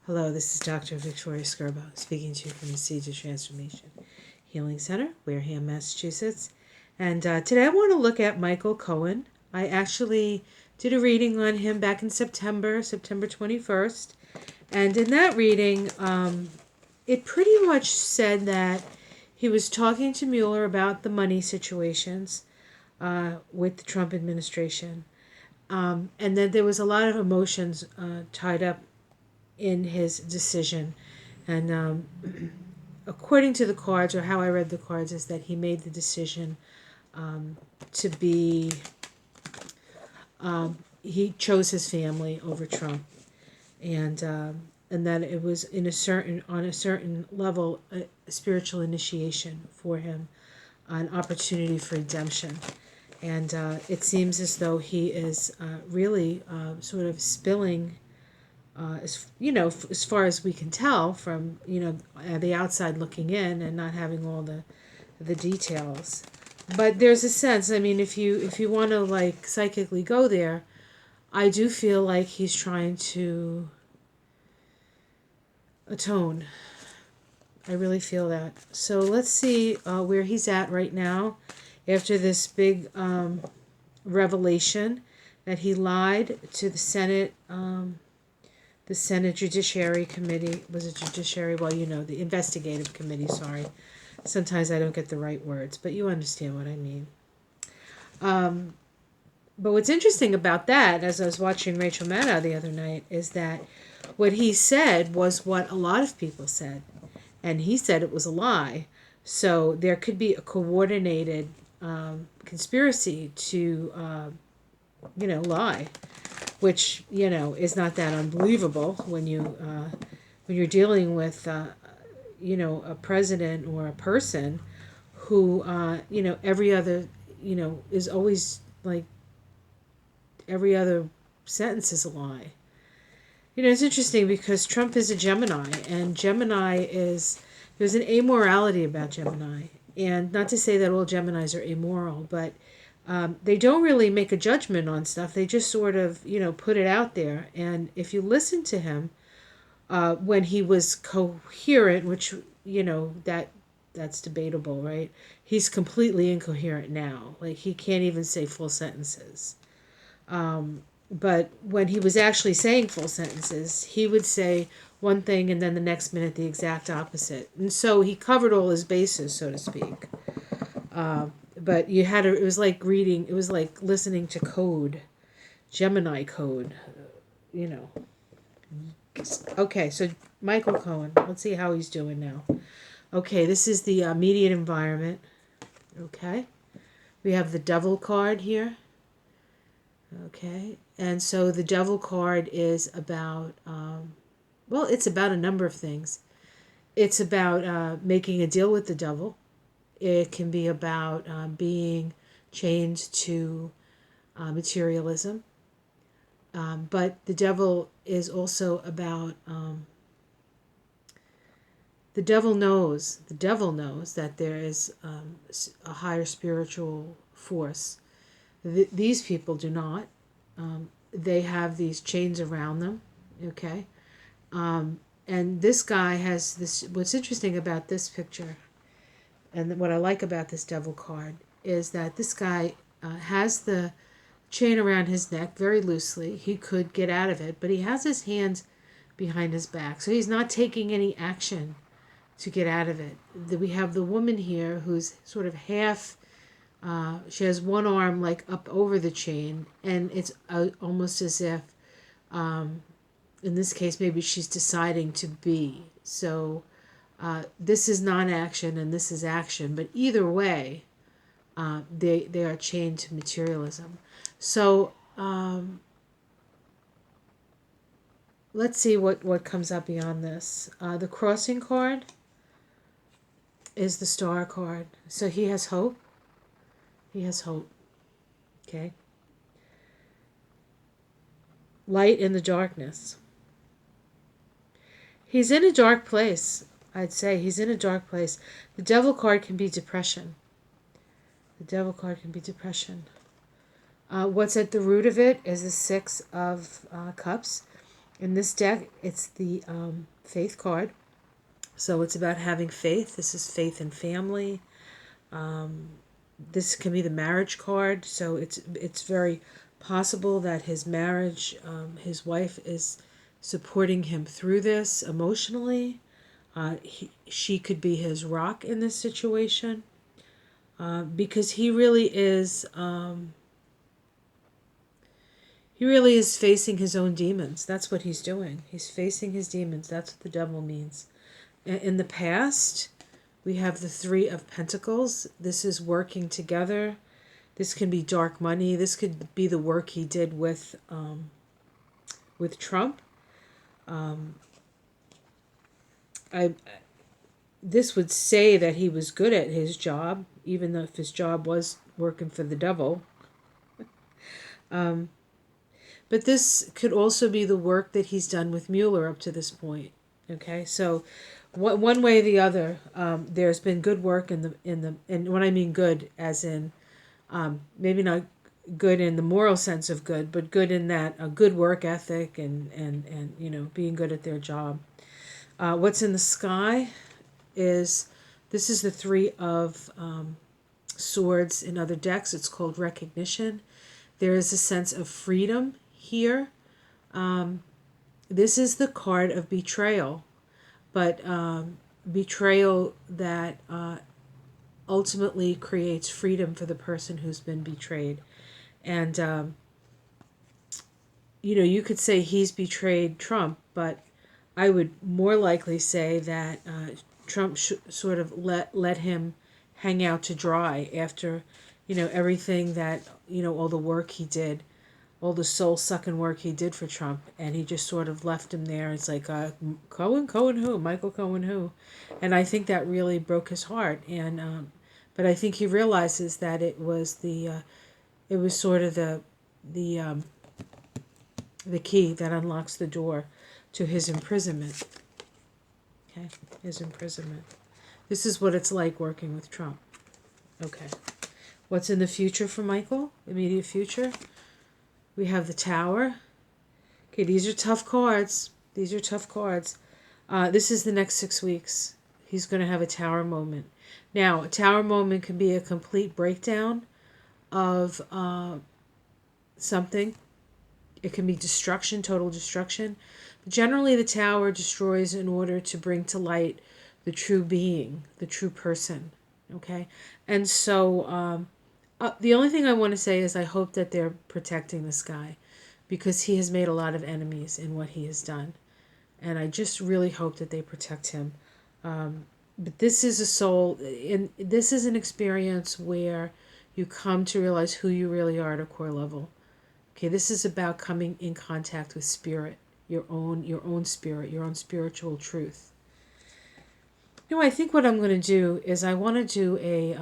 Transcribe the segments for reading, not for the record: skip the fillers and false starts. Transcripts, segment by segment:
Hello, this is Dr. Victoria Skirbo speaking to you from the Seeds of Transformation Healing Center, Wareham, Massachusetts. And today I want to look at Michael Cohen. I actually did a reading on him back in September 21st. And in that reading, it pretty much said that he was talking to Mueller about the money situations with the Trump administration. And then there was a lot of emotions tied up in his decision. And according to the cards, or how I read the cards, is that he made the decision to be, he chose his family over Trump. And that it was on a certain level, a spiritual initiation for him, an opportunity for redemption. And it seems as though he is really sort of spilling, as far as we can tell from the outside looking in and not having all the details. But there's a sense. I mean, if you want to like psychically go there, I do feel like he's trying to atone. I really feel that. So let's see where he's at right now after this big revelation that he lied to the Senate. The Senate Judiciary Committee, was it Judiciary? Well, the Investigative Committee, sorry. Sometimes I don't get the right words, but you understand what I mean. But what's interesting about that, as I was watching Rachel Maddow the other night, is that what he said was what a lot of people said. And he said it was a lie. So there could be a coordinated conspiracy to, lie, which is not that unbelievable when you're dealing with a president or a person who every other is always like every other sentence is a lie. It's interesting because Trump is a Gemini, and there's an amorality about Gemini. And not to say that all Geminis are amoral, but they don't really make a judgment on stuff. They just sort of, put it out there. And if you listen to him, when he was coherent, which, that's debatable, right? He's completely incoherent now. Like, he can't even say full sentences. But when he was actually saying full sentences, he would say one thing and then the next minute the exact opposite. And so he covered all his bases, so to speak. But it was like listening to code, Gemini code, Okay, so Michael Cohen, let's see how he's doing now. Okay, this is the immediate environment. Okay, we have the Devil card here. Okay, and so the Devil card is about, it's about a number of things. It's about making a deal with the devil. It can be about being chained to materialism. But the devil is also about, the devil knows that there is a higher spiritual force. These people do not. They have these chains around them, okay? And this guy has this, what's interesting about this picture, and what I like about this devil card, is that this guy has the chain around his neck very loosely. He could get out of it, but he has his hands behind his back. So he's not taking any action to get out of it. We have the woman here who's sort of half, she has one arm like up over the chain, and it's almost as if, in this case, maybe she's deciding to be. So this is non-action and this is action, but either way, they are chained to materialism. So let's see what comes up beyond this. The crossing card is the star card. So he has hope. He has hope. Okay. Light in the darkness. He's in a dark place. I'd say he's in a dark place. The Devil card can be depression. The Devil card can be depression. What's at the root of it is the Six of Cups. In this deck, it's the faith card. So it's about having faith. This is faith in family. This can be the marriage card. So it's very possible that his marriage, his wife is supporting him through this emotionally. She could be his rock in this situation, because he really is. He really is facing his own demons. That's what he's doing. He's facing his demons. That's what the devil means. In the past, we have the Three of Pentacles. This is working together. This can be dark money. This could be the work he did with Trump. This would say that he was good at his job, even though if his job was working for the devil. But this could also be the work that he's done with Mueller up to this point. Okay, so one way or the other, there's been good work in and when I mean good, as in maybe not good in the moral sense of good, but good in that a good work ethic and being good at their job. What's in the sky is this is the Three of Swords in other decks. It's called recognition. There is a sense of freedom here. This is the card of betrayal, but betrayal that ultimately creates freedom for the person who's been betrayed. And you could say he's betrayed Trump, but I would more likely say that Trump sort of let him hang out to dry after everything that all the work he did, all the soul-sucking work he did for Trump, and he just sort of left him there. It's like, Cohen who? Michael Cohen who? And I think that really broke his heart. And but I think he realizes that it was sort of the key that unlocks the door to his imprisonment. Okay, his imprisonment. This is what it's like working with Trump. Okay. What's in the future for Michael? Immediate future? We have the Tower. Okay, these are tough cards. These are tough cards. This is the next 6 weeks. He's going to have a Tower moment. Now, a Tower moment can be a complete breakdown of something. It can be destruction, total destruction. But generally, the Tower destroys in order to bring to light the true being, the true person. Okay? And so the only thing I want to say is I hope that they're protecting this guy, because he has made a lot of enemies in what he has done. And I just really hope that they protect him. But this is this is an experience where you come to realize who you really are at a core level. Okay, this is about coming in contact with spirit, your own spirit, your own spiritual truth. I think what I'm going to do is I want to do a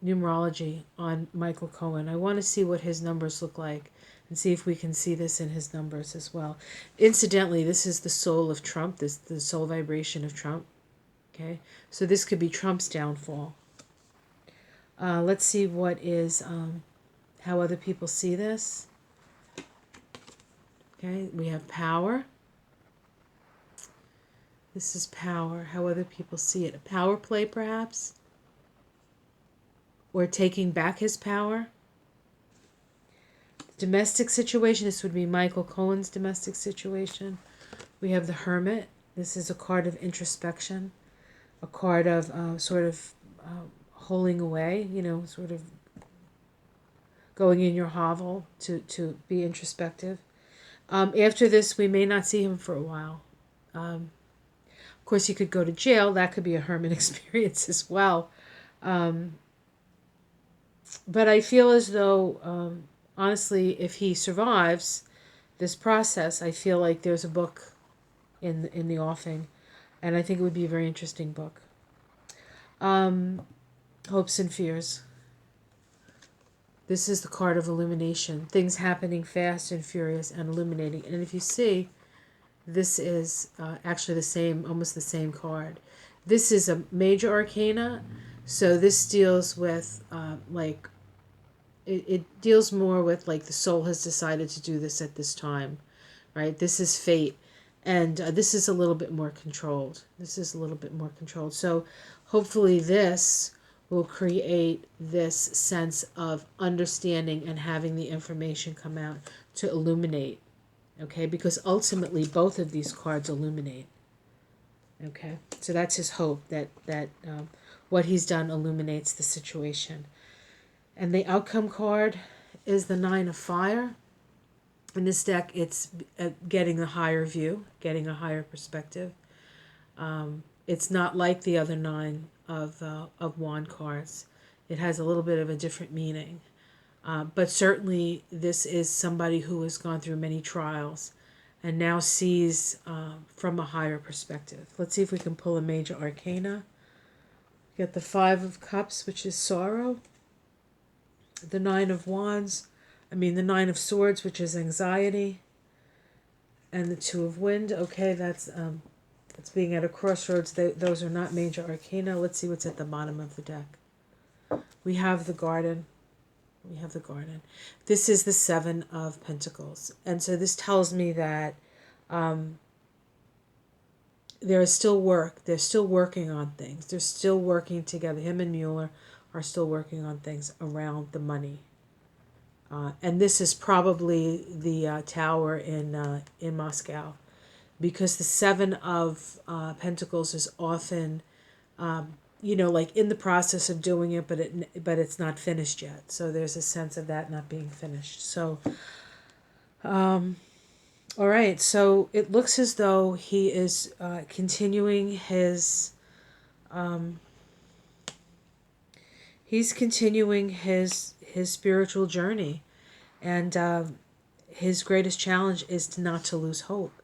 numerology on Michael Cohen. I want to see what his numbers look like and see if we can see this in his numbers as well. Incidentally, this is the soul of Trump, the soul vibration of Trump. Okay, so this could be Trump's downfall. Let's see what is how other people see this. Okay, we have power. This is power, how other people see it. A power play, perhaps? Or taking back his power. Domestic situation, this would be Michael Cohen's domestic situation. We have the Hermit. This is a card of introspection. A card of sort of holding away, sort of going in your hovel to be introspective. After this, we may not see him for a while. Of course, he could go to jail. That could be a hermit experience as well. But I feel as though, honestly, if he survives this process, I feel like there's a book in the offing. And I think it would be a very interesting book. Hopes and fears. This is the card of illumination. Things happening fast and furious and illuminating. And if you see, this is actually almost the same card. This is a major arcana, so this deals with it deals more with like the soul has decided to do this at this time, right? This is fate. And this is a little bit more controlled. This is a little bit more controlled. So hopefully this will create this sense of understanding and having the information come out to illuminate. Okay, because ultimately both of these cards illuminate. Okay, so that's his hope, that what he's done illuminates the situation. And the outcome card is the Nine of Fire. In this deck, it's getting a higher view, getting a higher perspective. It's not like the other nine of wand cards. It has a little bit of a different meaning. But certainly this is somebody who has gone through many trials and now sees from a higher perspective. Let's see if we can pull a major arcana. Get the Five of Cups, which is sorrow. The Nine of the Nine of Swords, which is anxiety. And the Two of Wind. Okay, that's being at a crossroads. Those are not major arcana. Let's see what's at the bottom of the deck. We have the Garden. This is the Seven of Pentacles. And so this tells me that there is still work. They're still working on things. They're still working together. Him and Mueller are still working on things around the money. And this is probably the tower in Moscow, because the Seven of Pentacles is often, like in the process of doing it, but it's not finished yet. So there's a sense of that not being finished. So, all right. So it looks as though he is continuing his. He's continuing his spiritual journey, and his greatest challenge is not to lose hope.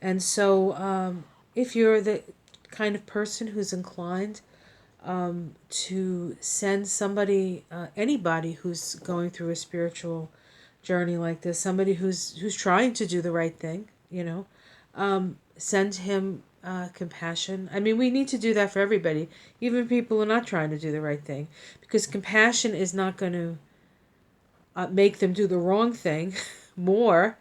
And so, if you're the kind of person who's inclined to send somebody, anybody who's going through a spiritual journey like this, somebody who's trying to do the right thing, send him compassion. I mean, we need to do that for everybody, even people who are not trying to do the right thing, because compassion is not going to make them do the wrong thing more.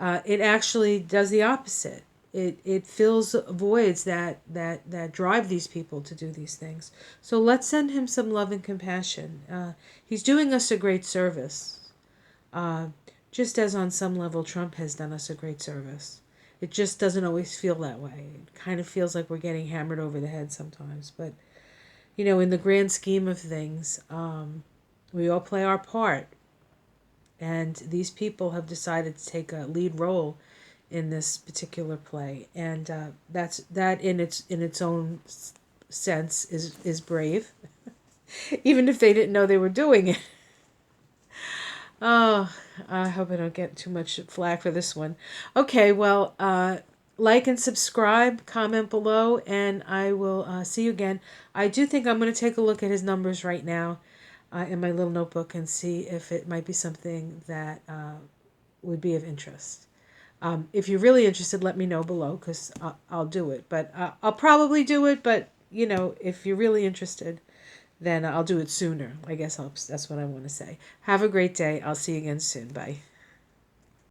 It actually does the opposite. It fills voids that drive these people to do these things. So let's send him some love and compassion. He's doing us a great service. Just as on some level Trump has done us a great service. It just doesn't always feel that way. It kind of feels like we're getting hammered over the head sometimes. But, in the grand scheme of things, we all play our part. And these people have decided to take a lead role in this particular play. And that in its own sense is brave. Even if they didn't know they were doing it. Oh, I hope I don't get too much flack for this one. Okay, well, like and subscribe, comment below, and I will see you again. I do think I'm going to take a look at his numbers right now in my little notebook and see if it might be something that would be of interest. If you're really interested, let me know below, because I'll do it. But I'll probably do it, but, if you're really interested, then I'll do it sooner. I guess that's what I want to say. Have a great day. I'll see you again soon. Bye.